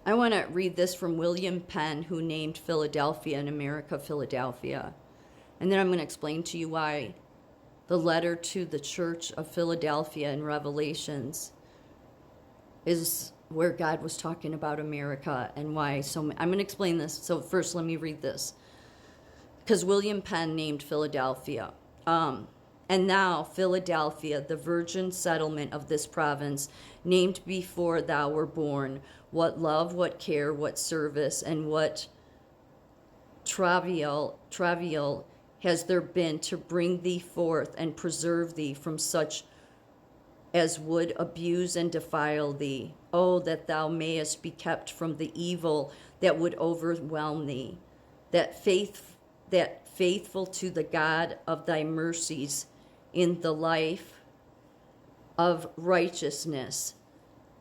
I want to read this from William Penn, who named Philadelphia in America, Philadelphia. And then I'm going to explain to you why the letter to the church of Philadelphia in Revelations is where God was talking about America and why I'm going to explain this. So first, let me read this. Because William Penn named Philadelphia. And now, Philadelphia, the virgin settlement of this province, named before thou were born, what love, what care, what service, and what travail has there been to bring thee forth and preserve thee from such as would abuse and defile thee. Oh, that thou mayest be kept from the evil that would overwhelm thee, that faithful to the God of thy mercies in the life of righteousness,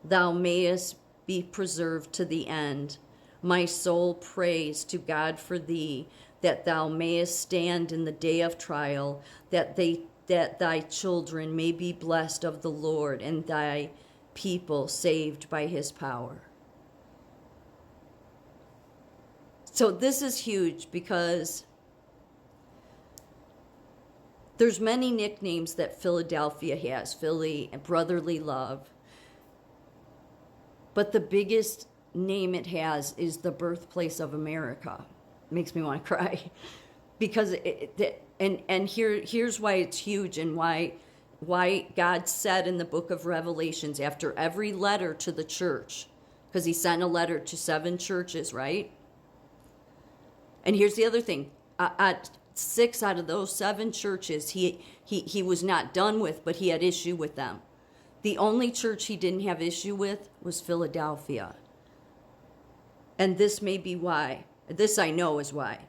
thou mayest be preserved to the end. My soul prays to God for thee, that thou mayest stand in the day of trial, that thy children may be blessed of the Lord, and thy people saved by his power. So this is huge because there's many nicknames that Philadelphia has, Philly and brotherly love. But the biggest name it has is the birthplace of America. It makes me want to cry. Because here's why it's huge and why God said in the book of Revelations, after every letter to the church, because he sent a letter to 7 churches, right? And here's the other thing. At 6 out of those 7 churches, he was not done with, but he had issue with them. The only church he didn't have issue with was Philadelphia. And this may be why. This I know is why.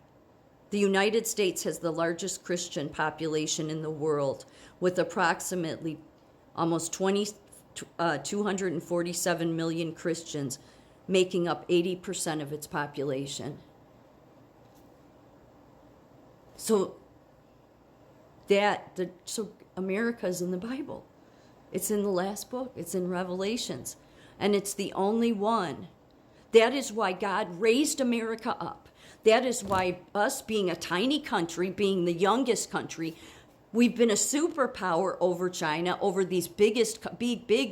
The United States has the largest Christian population in the world, with approximately almost 247 million Christians, making up 80% of its population. So America's in the Bible. It's in the last book. It's in Revelations. And it's the only one. That is why God raised America up. That is why us being a tiny country, being the youngest country, we've been a superpower over China, over these big,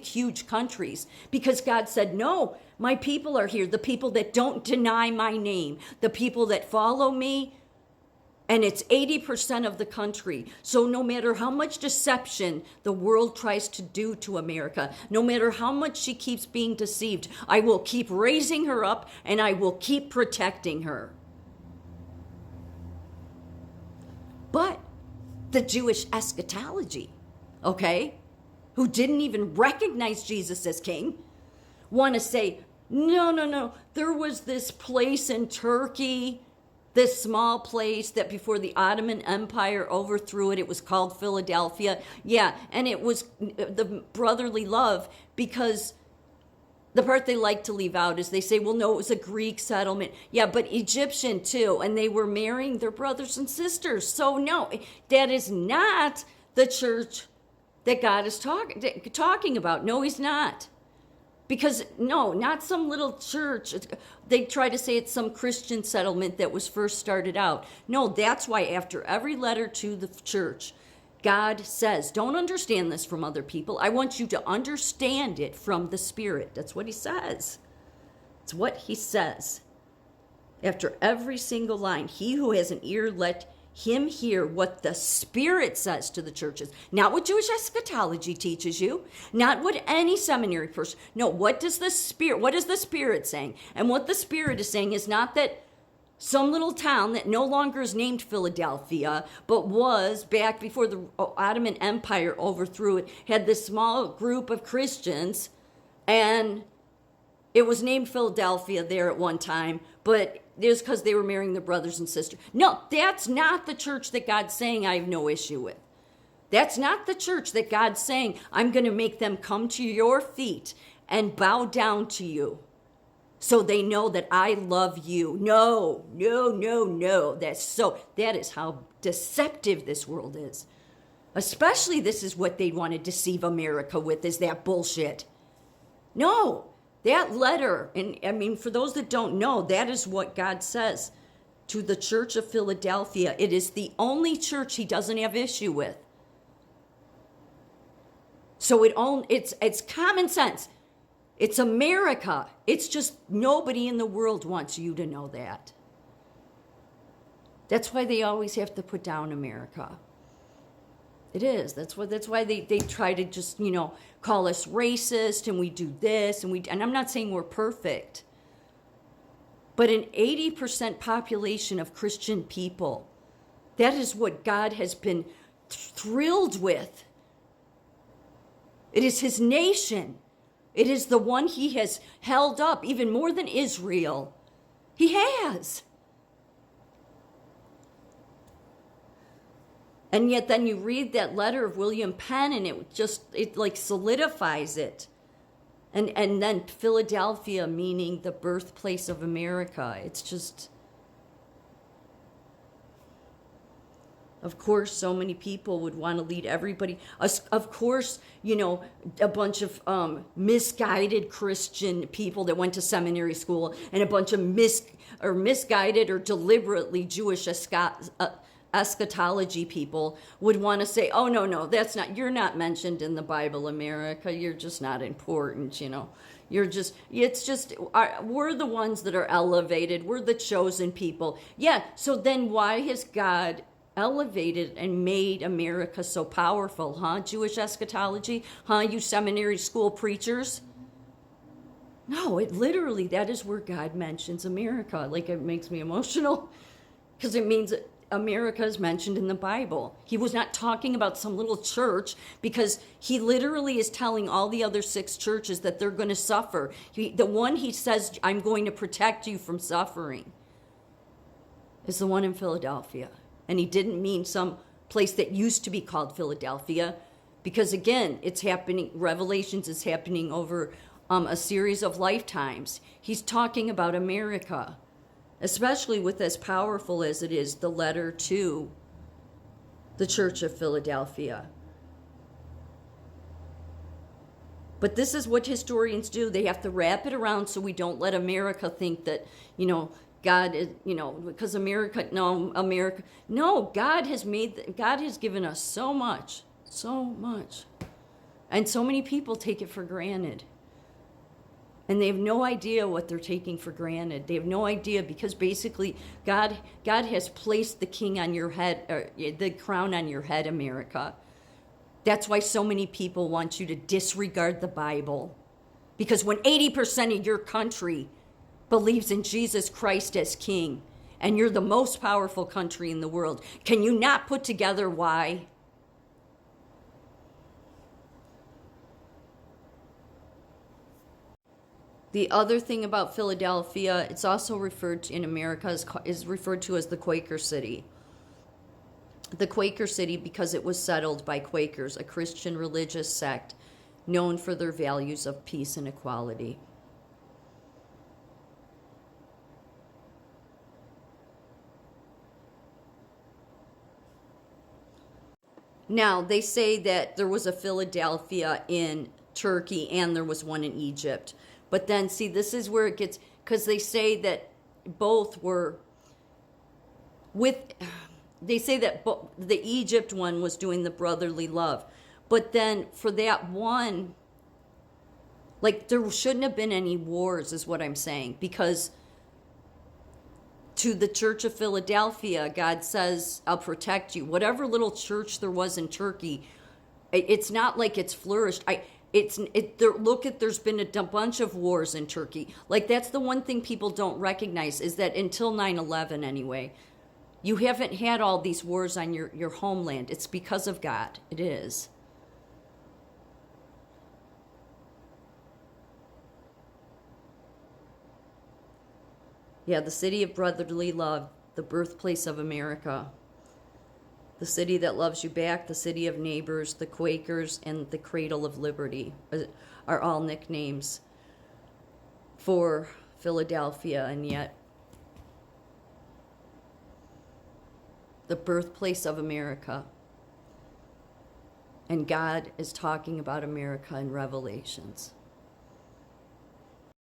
huge countries. Because God said, no, my people are here. The people that don't deny my name. The people that follow me. And it's 80% of the country. So no matter how much deception the world tries to do to America, no matter how much she keeps being deceived, I will keep raising her up and I will keep protecting her. But the Jewish eschatology, okay, who didn't even recognize Jesus as king, want to say, no, there was this place in Turkey, this small place that before the Ottoman Empire overthrew it, it was called Philadelphia. Yeah, and it was the brotherly love, because the part they like to leave out is they say, well, no, it was a Greek settlement. Yeah, but Egyptian too, and they were marrying their brothers and sisters. So no, that is not the church that God is talking about. No, he's not. Because, no, not some little church. They try to say it's some Christian settlement that was first started out. No, that's why after every letter to the church, God says, don't understand this from other people. I want you to understand it from the Spirit. That's what he says. It's what he says. After every single line, he who has an ear, let him hear what the Spirit says to the churches. Not what Jewish eschatology teaches you. Not what any seminary person. No, what is the Spirit saying? And what the Spirit is saying is not that some little town that no longer is named Philadelphia, but was back before the Ottoman Empire overthrew it, had this small group of Christians, and it was named Philadelphia there at one time, but it was because they were marrying their brothers and sisters. No, that's not the church that God's saying I have no issue with. That's not the church that God's saying I'm going to make them come to your feet and bow down to you so they know that I love you. No. That is how deceptive this world is. Especially this is what they want to deceive America with, is that bullshit. No, That letter, and I mean, for those that don't know, that is what God says to the church of Philadelphia. It is the only church he doesn't have issue with. So it's common sense. It's America. It's just nobody in the world wants you to know that. That's why they always have to put down America. It is. That's why they try to just, call us racist, and we do this and I'm not saying we're perfect. But an 80% population of Christian people, that is what God has been thrilled with. It is his nation. It is the one he has held up even more than Israel. He has. And yet then you read that letter of William Penn, and it like solidifies it. And then Philadelphia meaning the birthplace of America. It's just, of course, so many people would want to lead everybody. Of course, a bunch of misguided Christian people that went to seminary school, and a bunch of misguided or deliberately Jewish eschatology people would want to say, oh, no, you're not mentioned in the Bible, America. You're just not important, we're the ones that are elevated. We're the chosen people. Yeah, so then why has God elevated and made America so powerful, huh? Jewish eschatology, huh? You seminary school preachers? No, that is where God mentions America. Like, it makes me emotional because it means America is mentioned in the Bible. He was not talking about some little church, because he literally is telling all the other 6 churches that they're going to suffer. The one he says, I'm going to protect you from suffering, is the one in Philadelphia. And he didn't mean some place that used to be called Philadelphia, because again, it's happening, Revelations is happening over a series of lifetimes. He's talking about America. Especially with as powerful as it is, the letter to the Church of Philadelphia. But this is what historians do. They have to wrap it around so we don't let America think that, God is, because America. No, God has given us so much. And so many people take it for granted. And they have no idea what they're taking for granted. They have no idea, because basically God has placed the king on your head, or the crown on your head, America. That's why so many people want you to disregard the Bible. Because when 80% of your country believes in Jesus Christ as king, and you're the most powerful country in the world, can you not put together why? The other thing about Philadelphia, it's also referred to in America is referred to as the Quaker City. The Quaker City because it was settled by Quakers, a Christian religious sect known for their values of peace and equality. Now, they say that there was a Philadelphia in Turkey and there was one in Egypt. But then, see, this is where it gets, because they say that both were they say that the Egypt one was doing the brotherly love. But then for that one, like, there shouldn't have been any wars, is what I'm saying. Because to the Church of Philadelphia, God says, I'll protect you. Whatever little church there was in Turkey, it's not like it's flourished. There's been a bunch of wars in Turkey. Like, that's the one thing people don't recognize, is that until 9/11 anyway, you haven't had all these wars on your homeland. It's because of God. It is. Yeah, the city of brotherly love, the birthplace of America. The city that loves you back, the city of neighbors, the Quakers, and the cradle of liberty are all nicknames for Philadelphia, and yet the birthplace of America. And God is talking about America in Revelations.